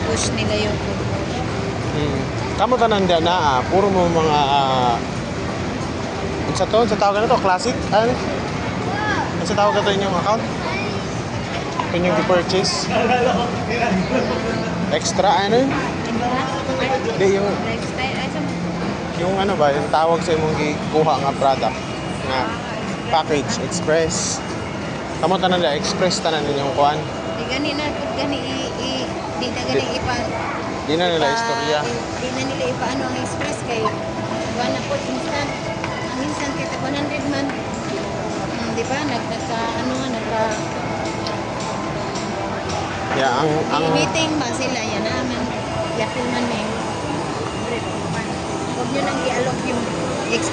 Push nila yung Kamu tanan dyan na, puro mo mga sa tawag na to, classic? Ano? Sa tawag na to yung account? Yun yung i-purchase? Extra ano? Hindi, yung ano ba, yung tawag sa imong gikuha nga product nga package, express. Kamu tanan dyan, express tanan yung kuhan. Di gani na, di na gani Di na nila istorya. Di na nila ipaano ang express kay wala po instant. Ang instant kita 100 man. Di ba? Nagka ano nga Yeah, ang meeting ba sila yan naman. Yapil man eh. Huwag nyo nang i-alok yung express.